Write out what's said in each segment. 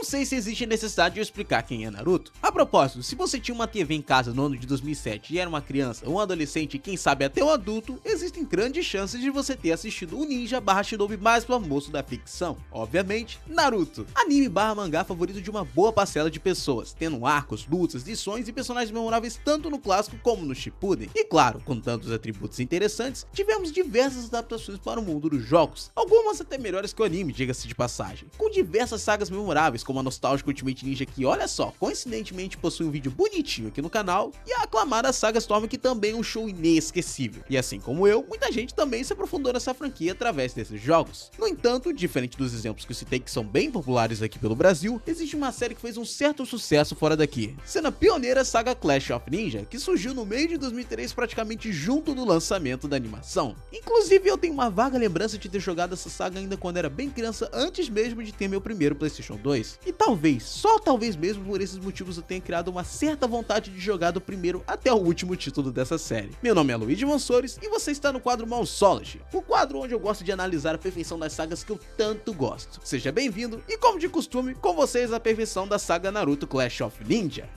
sei se existe necessidade de eu explicar quem é Naruto. A propósito, se você tinha uma TV em casa no ano de 2007 e era uma criança, um adolescente e quem sabe até um adulto, existem grandes chances de você ter assistido o ninja barra shinobi mais famoso da ficção. Obviamente, Naruto. Anime barra mangá favorito de uma boa parcela de pessoas, tendo arcos, lutas, lições e personagens memoráveis tanto no clássico como no Shippuden. E claro, com tantos atributos interessantes, tivemos diversas adaptações para o mundo dos jogos, algumas até melhores que o anime, diga-se de passagem, com diversas sagas memoráveis como a nostálgica Ultimate Ninja que, olha só, coincidentemente possui um vídeo bonitinho aqui no canal, e a aclamada saga Storm que também é um show inesquecível. E assim como eu, muita gente também se aprofundou nessa franquia através desses jogos. No entanto, diferente dos exemplos que eu citei que são bem populares aqui pelo Brasil, existe uma série que fez um certo sucesso fora daqui, sendo a pioneira saga Clash of Ninja, que surgiu no meio de 2003 praticamente junto do lançamento da animação. Inclusive eu tenho uma vaga lembrança de ter jogado essa saga ainda quando era bem criança, antes mesmo de ter meu primeiro PlayStation 2. E talvez, só talvez mesmo por esses motivos eu tenha criado uma certa vontade de jogar do primeiro até o último título dessa série. Meu nome é Luigi Mansores e você está no quadro Monsology, o quadro onde eu gosto de analisar a perfeição das sagas que eu tanto gosto. Seja bem-vindo e, como de costume, com vocês a perfeição da saga Naruto Clash of Ninja.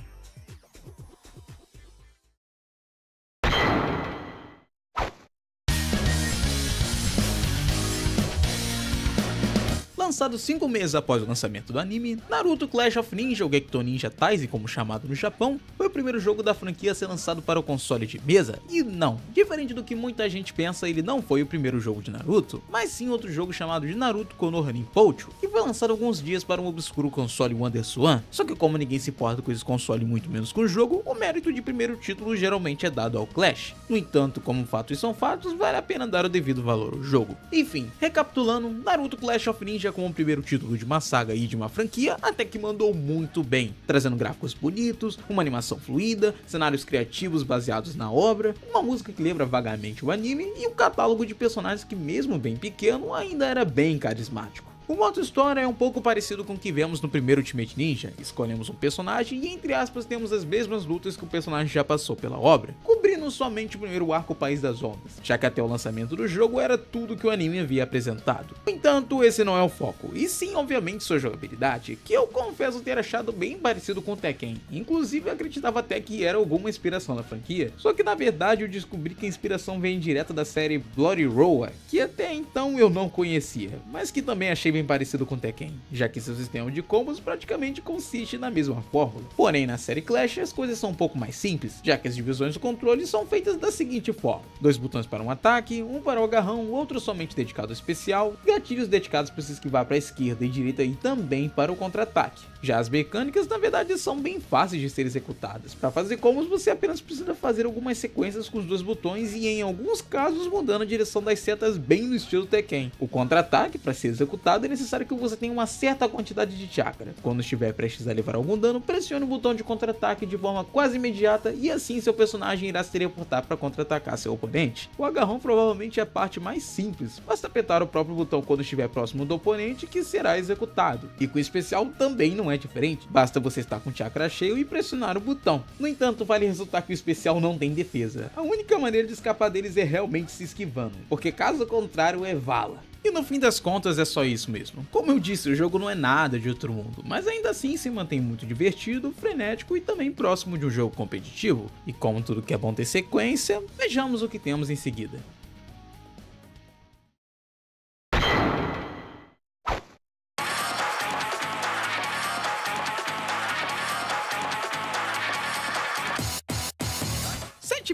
Lançado 5 meses após o lançamento do anime, Naruto Clash of Ninja, ou Gekton Ninja Taisen como chamado no Japão, foi o primeiro jogo da franquia a ser lançado para o console de mesa. E não, diferente do que muita gente pensa, ele não foi o primeiro jogo de Naruto, mas sim outro jogo chamado de Naruto Konoha Ninpochu, que foi lançado alguns dias para um obscuro console WonderSwan. Só que como ninguém se importa com esse console, muito menos com o jogo, o mérito de primeiro título geralmente é dado ao Clash. No entanto, como fatos são fatos, vale a pena dar o devido valor ao jogo. Enfim, recapitulando, Naruto Clash of Ninja como o primeiro título de uma saga e de uma franquia, até que mandou muito bem, trazendo gráficos bonitos, uma animação fluida, cenários criativos baseados na obra, uma música que lembra vagamente o anime e um catálogo de personagens que, mesmo bem pequeno, ainda era bem carismático. O modo história é um pouco parecido com o que vemos no primeiro Ultimate Ninja. Escolhemos um personagem e, entre aspas, temos as mesmas lutas que o personagem já passou pela obra, cobrindo somente o primeiro arco País das Ondas, já que até o lançamento do jogo era tudo que o anime havia apresentado. No entanto, esse não é o foco, e sim, obviamente, sua jogabilidade, que eu confesso ter achado bem parecido com Tekken. Inclusive, eu acreditava até que era alguma inspiração na franquia, só que na verdade eu descobri que a inspiração vem direta da série Bloody Roar, que até então eu não conhecia, mas que também achei bem parecido com Tekken, já que seu sistema de combos praticamente consiste na mesma fórmula. Porém, na série Clash as coisas são um pouco mais simples, já que as divisões do controle são feitas da seguinte forma: 2 botões para um ataque, um para o agarrão, outro somente dedicado ao especial, gatilhos dedicados para se esquivar para a esquerda e direita e também para o contra-ataque. Já as mecânicas na verdade são bem fáceis de ser executadas. Para fazer combos você apenas precisa fazer algumas sequências com os 2 botões e em alguns casos mudando a direção das setas bem no estilo Tekken. O contra-ataque, para ser executado, é necessário que você tenha uma certa quantidade de chakra. Quando estiver prestes a levar algum dano, pressione o botão de contra-ataque de forma quase imediata e assim seu personagem irá se teleportar para contra-atacar seu oponente. O agarrão provavelmente é a parte mais simples, basta apertar o próprio botão quando estiver próximo do oponente que será executado. E com o especial também não é diferente, basta você estar com o chakra cheio e pressionar o botão. No entanto, vale ressaltar que o especial não tem defesa. A única maneira de escapar deles é realmente se esquivando, porque caso contrário é vala. E no fim das contas é só isso mesmo. Como eu disse, o jogo não é nada de outro mundo, mas ainda assim se mantém muito divertido, frenético e também próximo de um jogo competitivo. E como tudo que é bom ter sequência, vejamos o que temos em seguida.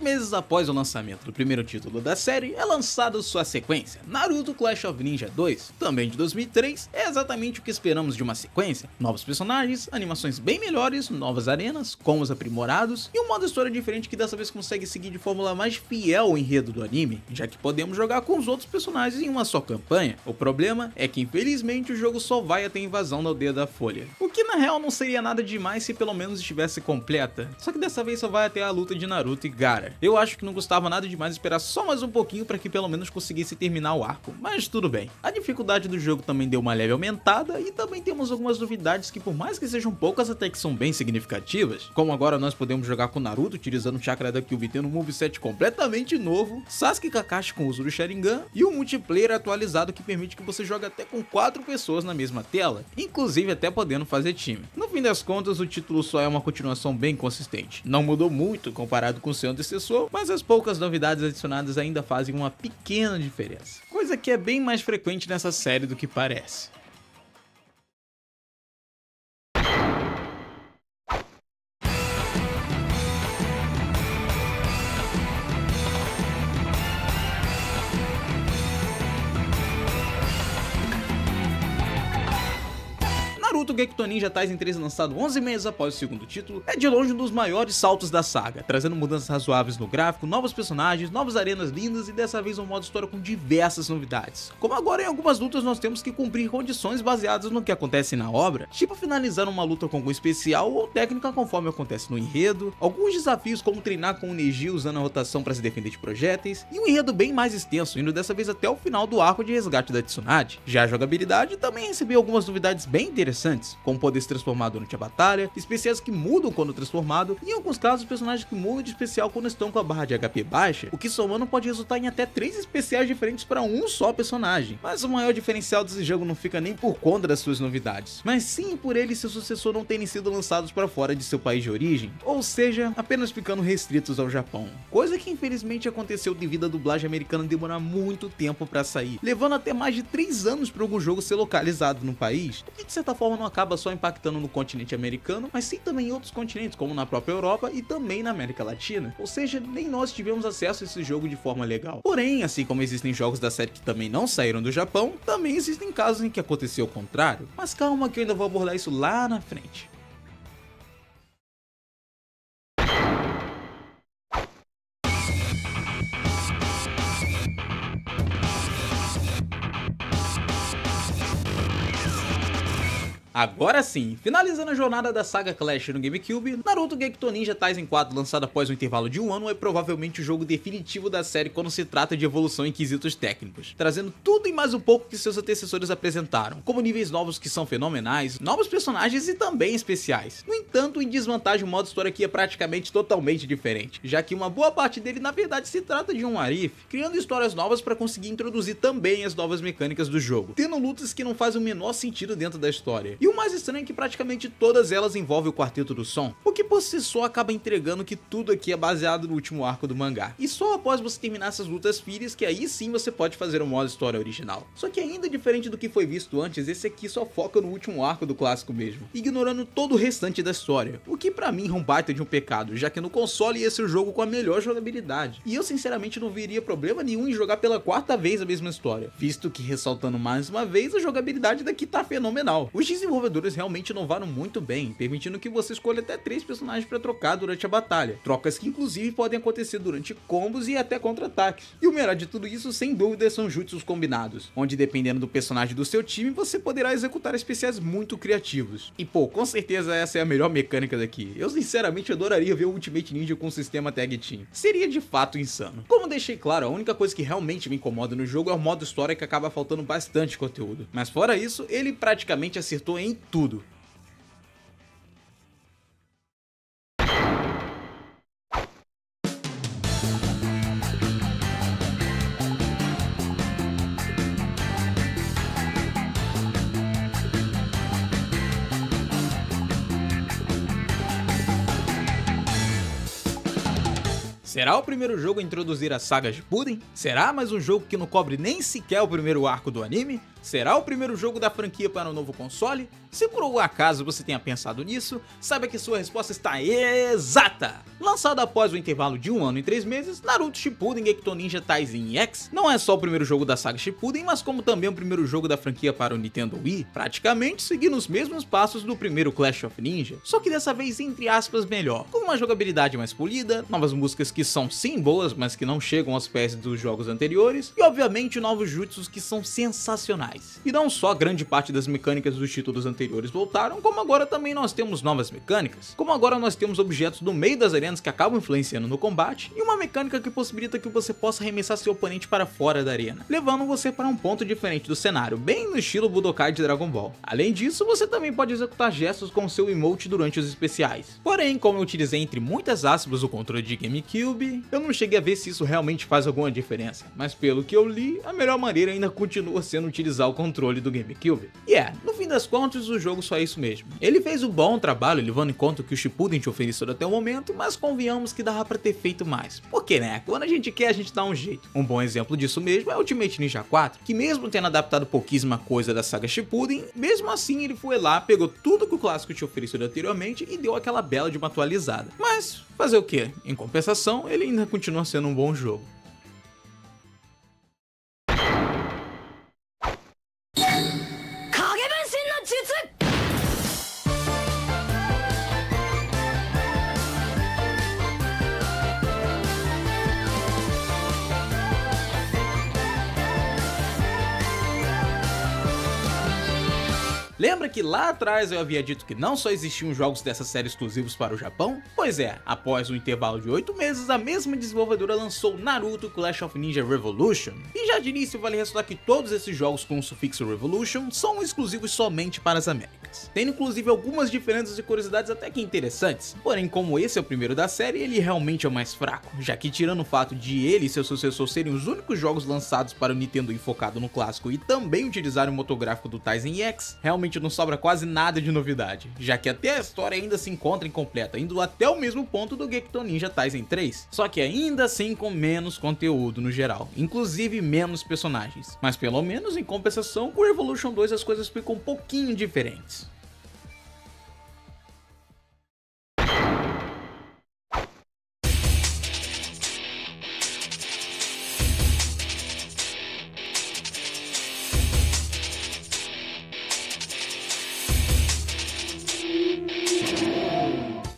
Meses após o lançamento do primeiro título da série, é lançado sua sequência, Naruto Clash of Ninja 2, também de 2003, é exatamente o que esperamos de uma sequência, novos personagens, animações bem melhores, novas arenas, combos aprimorados e um modo história diferente que dessa vez consegue seguir de forma mais fiel ao enredo do anime, já que podemos jogar com os outros personagens em uma só campanha. O problema é que infelizmente o jogo só vai até a invasão da Aldeia da Folha, o que na real não seria nada demais se pelo menos estivesse completa, só que dessa vez só vai até a luta de Naruto e Gaara. Eu acho que não custava nada demais esperar só mais um pouquinho para que pelo menos conseguisse terminar o arco, mas tudo bem. A dificuldade do jogo também deu uma leve aumentada e também temos algumas novidades que, por mais que sejam poucas, até que são bem significativas, como agora nós podemos jogar com Naruto utilizando o chakra da Kyuubi tendo um moveset completamente novo, Sasuke e Kakashi com o uso do Sharingan e um multiplayer atualizado que permite que você jogue até com 4 pessoas na mesma tela, inclusive até podendo fazer time. No fim das contas, o título só é uma continuação bem consistente. Não mudou muito comparado com o seu antecessor, mas as poucas novidades adicionadas ainda fazem uma pequena diferença, coisa que é bem mais frequente nessa série do que parece. Naruto Gekton Ninja Taisen 3, lançado 11 meses após o segundo título, é de longe um dos maiores saltos da saga, trazendo mudanças razoáveis no gráfico, novos personagens, novas arenas lindas e dessa vez um modo história com diversas novidades. Como agora em algumas lutas nós temos que cumprir condições baseadas no que acontece na obra, tipo finalizar uma luta com algum especial ou técnica conforme acontece no enredo, alguns desafios como treinar com o Neji usando a rotação para se defender de projéteis, e um enredo bem mais extenso, indo dessa vez até o final do arco de resgate da Tsunade. Já a jogabilidade também recebeu algumas novidades bem interessantes, como poder se transformar durante a batalha, especiais que mudam quando transformado, e em alguns casos personagens que mudam de especial quando estão com a barra de HP baixa, o que somando pode resultar em até 3 especiais diferentes para um só personagem. Mas o maior diferencial desse jogo não fica nem por conta das suas novidades, mas sim por ele e seu sucessor não terem sido lançados para fora de seu país de origem, ou seja, apenas ficando restritos ao Japão, coisa que infelizmente aconteceu devido à dublagem americana demorar muito tempo para sair, levando até mais de 3 anos para algum jogo ser localizado no país, o que de certa forma não acaba só impactando no continente americano, mas sim também em outros continentes, como na própria Europa e também na América Latina, ou seja, nem nós tivemos acesso a esse jogo de forma legal. Porém, assim como existem jogos da série que também não saíram do Japão, também existem casos em que aconteceu o contrário, mas calma que eu ainda vou abordar isso lá na frente. Agora sim, finalizando a jornada da saga Clash no GameCube, Naruto Gekton Ninja Taisen 4, lançado após um intervalo de 1 ano, é provavelmente o jogo definitivo da série quando se trata de evolução em quesitos técnicos, trazendo tudo e mais um pouco que seus antecessores apresentaram, como níveis novos que são fenomenais, novos personagens e também especiais. No entanto, em desvantagem, o modo história aqui é praticamente totalmente diferente, já que uma boa parte dele na verdade se trata de um Arif, criando histórias novas para conseguir introduzir também as novas mecânicas do jogo, tendo lutas que não fazem o menor sentido dentro da história. E o mais estranho é que praticamente todas elas envolvem o Quarteto do Som, o que por si só acaba entregando que tudo aqui é baseado no último arco do mangá. E só após você terminar essas lutas filhas que aí sim você pode fazer o modo história original. Só que ainda diferente do que foi visto antes, esse aqui só foca no último arco do clássico mesmo, ignorando todo o restante da história, o que pra mim é um baita de um pecado, já que no console ia ser o jogo com a melhor jogabilidade. E eu sinceramente não veria problema nenhum em jogar pela 4ª vez a mesma história, visto que, ressaltando mais uma vez, a jogabilidade daqui tá fenomenal. Os desenvolvedores realmente inovaram muito bem, permitindo que você escolha até 3 personagens para trocar durante a batalha, trocas que inclusive podem acontecer durante combos e até contra-ataques. E o melhor de tudo isso, sem dúvida, são jutsus combinados, onde dependendo do personagem do seu time, você poderá executar especiais muito criativos. E pô, com certeza essa é a melhor mecânica daqui. Eu sinceramente adoraria ver o Ultimate Ninja com o sistema Tag Team. Seria de fato insano. Como deixei claro, a única coisa que realmente me incomoda no jogo é o modo história, que acaba faltando bastante conteúdo. Mas fora isso, ele praticamente acertou em tudo. Será o primeiro jogo a introduzir a saga Shippuden? Será mais um jogo que não cobre nem sequer o primeiro arco do anime? Será o primeiro jogo da franquia para o novo console? Se por algum acaso você tenha pensado nisso, saiba que sua resposta está exata! Lançado após o intervalo de 1 ano e 3 meses, Naruto Shippuden Gekton Ninja Taisen X não é só o primeiro jogo da saga Shippuden, mas como também o primeiro jogo da franquia para o Nintendo Wii, praticamente seguindo os mesmos passos do primeiro Clash of Ninja, só que dessa vez entre aspas melhor, com uma jogabilidade mais polida, novas músicas que são sim boas, mas que não chegam aos pés dos jogos anteriores, e obviamente novos jutsus que são sensacionais. mais. E não só grande parte das mecânicas dos títulos anteriores voltaram, como agora também nós temos novas mecânicas. Como agora nós temos objetos no meio das arenas que acabam influenciando no combate, e uma mecânica que possibilita que você possa arremessar seu oponente para fora da arena, levando você para um ponto diferente do cenário, bem no estilo Budokai de Dragon Ball. Além disso, você também pode executar gestos com seu emote durante os especiais. Porém, como eu utilizei entre muitas aspas o controle de GameCube, eu não cheguei a ver se isso realmente faz alguma diferença, mas pelo que eu li, a melhor maneira ainda continua sendo utilizar o controle do GameCube. E no fim das contas, o jogo só é isso mesmo. Ele fez um bom trabalho levando em conta o que o Shippuden te ofereceu até o momento, mas convenhamos que dava pra ter feito mais. Porque quando a gente quer, a gente dá um jeito. Um bom exemplo disso mesmo é Ultimate Ninja 4, que mesmo tendo adaptado pouquíssima coisa da saga Shippuden, mesmo assim ele foi lá, pegou tudo que o clássico te ofereceu anteriormente e deu aquela bela de uma atualizada. Mas fazer o que? Em compensação, ele ainda continua sendo um bom jogo. Lembra que lá atrás eu havia dito que não só existiam jogos dessa série exclusivos para o Japão? Pois após um intervalo de 8 meses, a mesma desenvolvedora lançou Naruto Clash of Ninja Revolution. E já de início vale ressaltar que todos esses jogos com o sufixo Revolution são exclusivos somente para as Américas, tendo inclusive algumas diferenças e curiosidades até que interessantes. Porém, como esse é o primeiro da série, ele realmente é o mais fraco, já que tirando o fato de ele e seu sucessor serem os únicos jogos lançados para o Nintendo Wii focado no clássico e também utilizarem o motográfico do Tyson X, realmente não sobra quase nada de novidade, já que até a história ainda se encontra incompleta, indo até o mesmo ponto do Gekton Ninja Taisen 3, só que ainda assim com menos conteúdo no geral, inclusive menos personagens. Mas pelo menos em compensação, com o Revolution 2 as coisas ficam um pouquinho diferentes.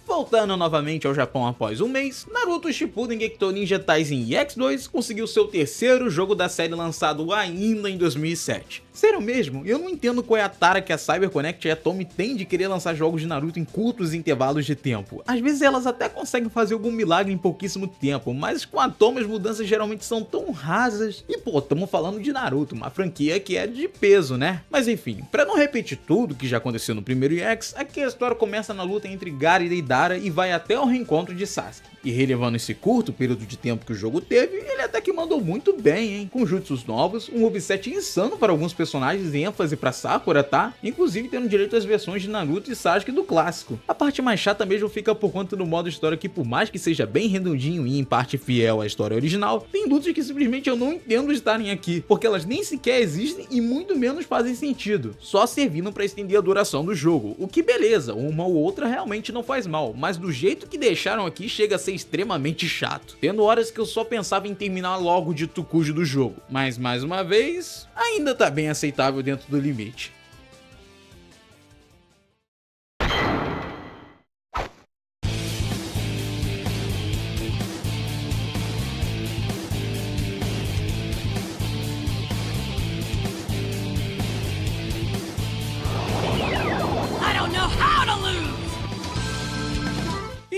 Voltando novamente ao Japão após um mês, Naruto Shippuden Gekton Ninja Taisen X2 conseguiu seu terceiro jogo da série lançado ainda em 2007. Sério mesmo, eu não entendo qual é a tara que a CyberConnect e a Tomy tem de querer lançar jogos de Naruto em curtos intervalos de tempo. Às vezes elas até conseguem fazer algum milagre em pouquíssimo tempo, mas com a Tomy as mudanças geralmente são tão rasas. E pô, estamos falando de Naruto, uma franquia que é de peso, né? Mas enfim, pra não repetir tudo que já aconteceu no primeiro EX, aqui a história começa na luta entre Gaara e Deidara e vai até o reencontro de Sasuke. E relevando esse curto período de tempo que o jogo teve, ele até que mandou muito bem, hein? Com jutsus novos, um moveset insano para alguns personagens e ênfase pra Sakura, tá? Inclusive tendo direito às versões de Naruto e Sasuke do clássico. A parte mais chata mesmo fica por conta do modo história que, por mais que seja bem redondinho e em parte fiel à história original, tem lutas que simplesmente eu não entendo estarem aqui, porque elas nem sequer existem e muito menos fazem sentido, só servindo pra estender a duração do jogo, o que beleza, uma ou outra realmente não faz mal, mas do jeito que deixaram aqui chega a ser extremamente chato, tendo horas que eu só pensava em terminar logo o dito cujo do jogo, mas mais uma vez, ainda tá bem aceitável dentro do limite.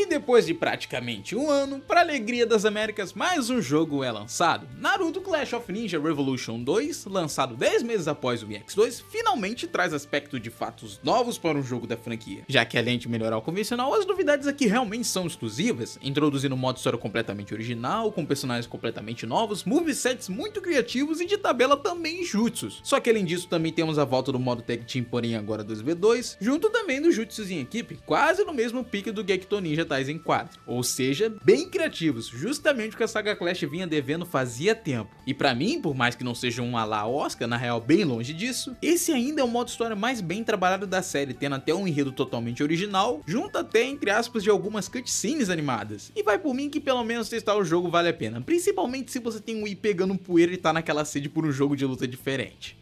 Depois de praticamente um ano, para alegria das Américas, mais um jogo é lançado. Naruto Clash of Ninja Revolution 2, lançado 10 meses após o X2, finalmente traz aspecto de fatos novos para um jogo da franquia, já que além de melhorar o convencional, as novidades aqui realmente são exclusivas, introduzindo um modo história completamente original, com personagens completamente novos, movesets muito criativos e de tabela também jutsus. Só que além disso também temos a volta do modo Tag Team, porém agora 2v2, junto também dos jutsus em equipe, quase no mesmo pique do Gekton Ninja Taisen 4, ou seja, bem criativos, justamente o que a saga Clash vinha devendo fazia tempo. E pra mim, por mais que não seja um à la Oscar, na real bem longe disso, esse ainda é o modo história mais bem trabalhado da série, tendo até um enredo totalmente original, junto até entre aspas de algumas cutscenes animadas. E vai por mim que pelo menos testar o jogo vale a pena, principalmente se você tem um Wii pegando poeira e tá naquela sede por um jogo de luta diferente.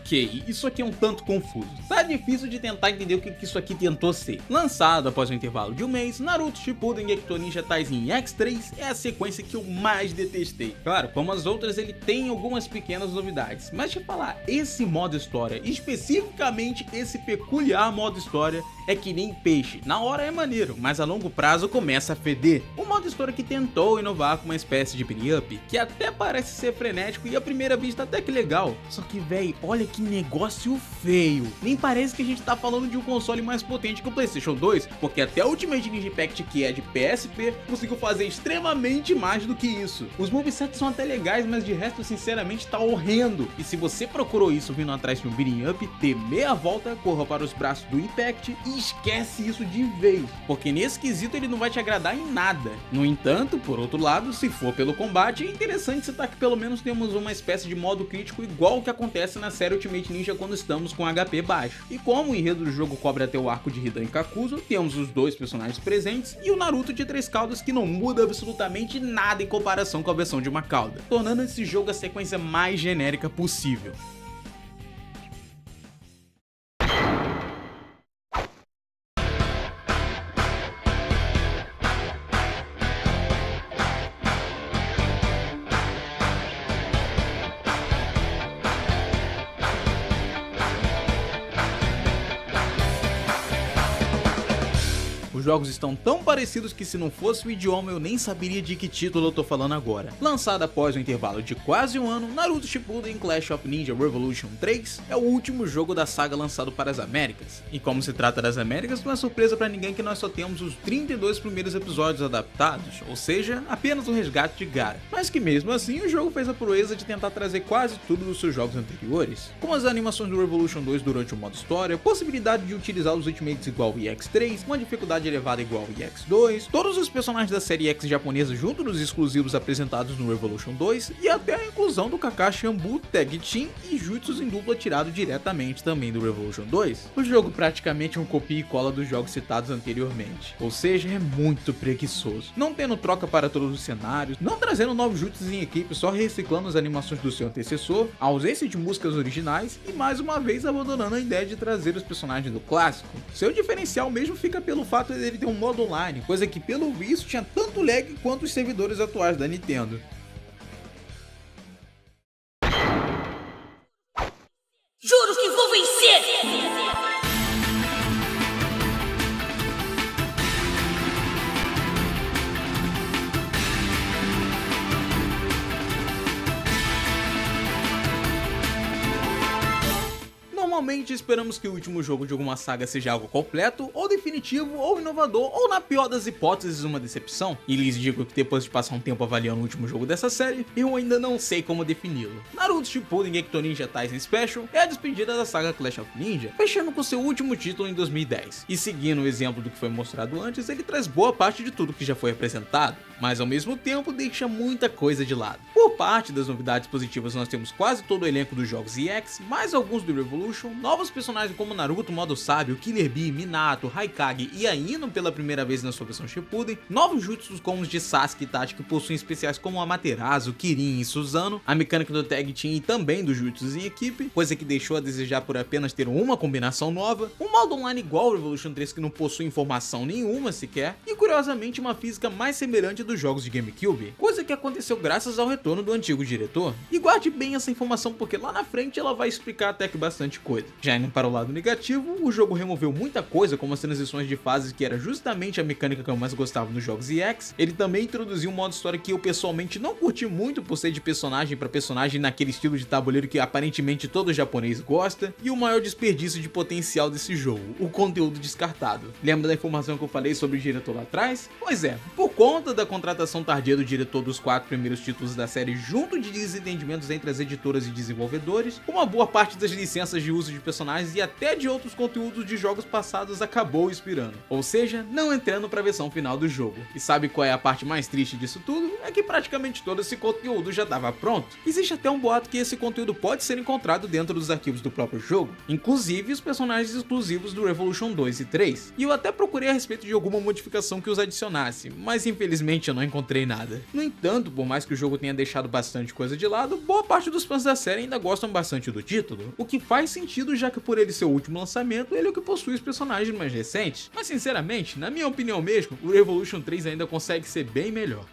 Ok, isso aqui é um tanto confuso. Tá difícil de tentar entender o que isso aqui tentou ser. Lançado após um intervalo de um mês, Naruto Shippuden Gekito Ninja Taisen X3 é a sequência que eu mais detestei. Claro, como as outras, ele tem algumas pequenas novidades, mas deixa eu falar, esse modo história, especificamente esse peculiar modo história, é que nem peixe. Na hora é maneiro, mas a longo prazo começa a feder. O modo história que tentou inovar com uma espécie de beat-up, que até parece ser frenético e à primeira vista até que legal. Só que véi, olha que negócio feio. Nem parece que a gente tá falando de um console mais potente que o PlayStation 2, porque até o Ultimate Ninja Impact, que é de PSP, conseguiu fazer extremamente mais do que isso. Os movesets são até legais, mas de resto sinceramente tá horrendo. E se você procurou isso vindo atrás de um beating up, dê meia volta, corra para os braços do Impact e esquece isso de vez, porque nesse quesito ele não vai te agradar em nada. No entanto, por outro lado, se for pelo combate, é interessante citar que pelo menos temos uma espécie de modo crítico igual o que acontece na série Ultimate Ninja quando estamos com HP baixo. E como o enredo do jogo cobre até o arco de Hidan e Kakuzu, temos os dois personagens presentes e o Naruto de 3 caudas, que não muda absolutamente nada em comparação com a versão de uma cauda, tornando esse jogo a sequência mais genérica possível. Os jogos estão tão parecidos que se não fosse o idioma eu nem saberia de que título eu tô falando agora. Lançado após um intervalo de quase um ano, Naruto Shippuden Clash of Ninja Revolution 3 é o último jogo da saga lançado para as Américas. E como se trata das Américas, não é surpresa para ninguém que nós só temos os 32 primeiros episódios adaptados, ou seja, apenas o resgate de Gaara. Mas que mesmo assim o jogo fez a proeza de tentar trazer quase tudo dos seus jogos anteriores, como as animações do Revolution 2 durante o modo história, possibilidade de utilizar os Ultimates igual o EX3, uma dificuldade elevada igual o EX2, todos os personagens da série X japonesa junto dos exclusivos apresentados no Revolution 2 e até a inclusão do Kakashi Anbu, Tag Team e Jutsus em dupla tirado diretamente também do Revolution 2. O jogo praticamente é um copia e cola dos jogos citados anteriormente, ou seja, é muito preguiçoso, não tendo troca para todos os cenários, não trazendo novos Jutsus em equipe, só reciclando as animações do seu antecessor, a ausência de músicas originais e mais uma vez abandonando a ideia de trazer os personagens do clássico. Seu diferencial mesmo fica pelo fato de ele ter um modo online, coisa que pelo visto tinha tanto lag quanto os servidores atuais da Nintendo. Juro que vou vencer! Normalmente esperamos que o último jogo de alguma saga seja algo completo, ou definitivo, ou inovador, ou na pior das hipóteses uma decepção. E lhes digo que depois de passar um tempo avaliando o último jogo dessa série, eu ainda não sei como defini-lo. Naruto Shippuden Gekito Ninja Taisen Special é a despedida da saga Clash of Ninja, fechando com seu último título em 2010. E seguindo o exemplo do que foi mostrado antes, ele traz boa parte de tudo que já foi apresentado, mas ao mesmo tempo deixa muita coisa de lado. Por parte das novidades positivas nós temos quase todo o elenco dos jogos EX, mais alguns do Revolution, novos personagens como Naruto Modo Sábio, Killer Bee, Minato, Haikage e Aino pela primeira vez na sua versão Shippuden, novos jutsus como os de Sasuke e Itachi que possuem especiais como Amaterasu, Kirin e Susanoo, a mecânica do Tag Team e também dos jutsus em equipe, coisa que deixou a desejar por apenas ter uma combinação nova, um modo online igual ao Revolution 3 que não possui informação nenhuma sequer, e curiosamente uma física mais semelhante dos jogos de GameCube, coisa que aconteceu graças ao retorno do antigo diretor. E guarde bem essa informação porque lá na frente ela vai explicar até que bastante coisa. Já indo para o lado negativo, o jogo removeu muita coisa, como as transições de fases, que era justamente a mecânica que eu mais gostava nos jogos EX. Ele também introduziu um modo história que eu pessoalmente não curti muito por ser de personagem para personagem naquele estilo de tabuleiro que aparentemente todo japonês gosta, e o maior desperdício de potencial desse jogo, o conteúdo descartado. Lembra da informação que eu falei sobre o diretor lá atrás? Pois é, por conta da contratação tardia do diretor dos 4 primeiros títulos da série junto de desentendimentos entre as editoras e desenvolvedores, uma boa parte das licenças de uso de personagens e até de outros conteúdos de jogos passados acabou expirando, ou seja, não entrando para a versão final do jogo. E sabe qual é a parte mais triste disso tudo? é que praticamente todo esse conteúdo já estava pronto. Existe até um boato que esse conteúdo pode ser encontrado dentro dos arquivos do próprio jogo, inclusive os personagens exclusivos do Revolution 2 e 3, e eu até procurei a respeito de alguma modificação que os adicionasse, mas infelizmente eu não encontrei nada. No entanto, por mais que o jogo tenha deixado bastante coisa de lado, boa parte dos fãs da série ainda gostam bastante do título, o que faz sentido já que por ele ser o último lançamento, ele é o que possui os personagens mais recentes, mas sinceramente, na minha opinião mesmo, o Revolution 3 ainda consegue ser bem melhor.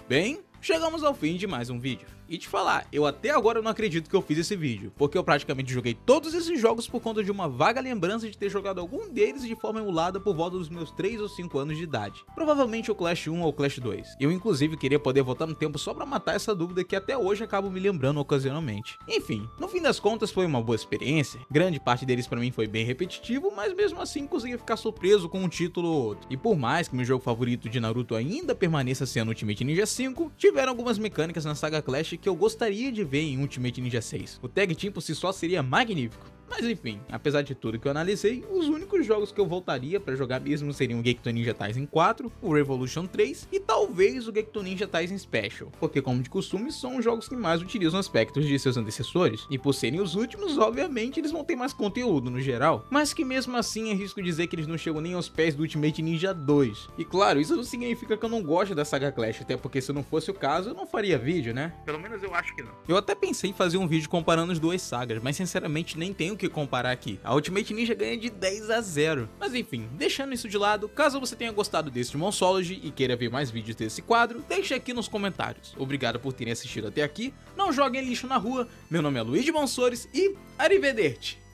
Bem, chegamos ao fim de mais um vídeo. E te falar, eu até agora não acredito que eu fiz esse vídeo, porque eu praticamente joguei todos esses jogos por conta de uma vaga lembrança de ter jogado algum deles de forma emulada por volta dos meus 3 ou 5 anos de idade. Provavelmente o Clash 1 ou Clash 2. Eu inclusive queria poder voltar no tempo só pra matar essa dúvida que até hoje acabo me lembrando ocasionalmente. Enfim, no fim das contas foi uma boa experiência, grande parte deles pra mim foi bem repetitivo, mas mesmo assim consegui ficar surpreso com um título ou outro. E por mais que meu jogo favorito de Naruto ainda permaneça sendo Ultimate Ninja 5, tiveram algumas mecânicas na saga Clash que eu gostaria de ver em Ultimate Ninja 6. O Tag Team por si só seria magnífico. Mas enfim, apesar de tudo que eu analisei, os únicos jogos que eu voltaria pra jogar mesmo seriam o Gekto Ninja Taisen 4, o Revolution 3 e talvez o Gekto Ninja Taisen Special, porque como de costume são os jogos que mais utilizam aspectos de seus antecessores, e por serem os últimos, obviamente eles vão ter mais conteúdo no geral, mas que mesmo assim arrisco dizer que eles não chegam nem aos pés do Ultimate Ninja 2. E claro, isso não significa que eu não gosto da saga Clash, até porque se não fosse o caso eu não faria vídeo, né? Pelo menos eu acho que não. Eu até pensei em fazer um vídeo comparando as duas sagas, mas sinceramente nem tenho que comparar aqui. A Ultimate Ninja ganha de 10-0. Mas enfim, deixando isso de lado, caso você tenha gostado desse Monsology e queira ver mais vídeos desse quadro, deixe aqui nos comentários. Obrigado por terem assistido até aqui, não joguem lixo na rua, meu nome é Luigi Monsores e arrivederci!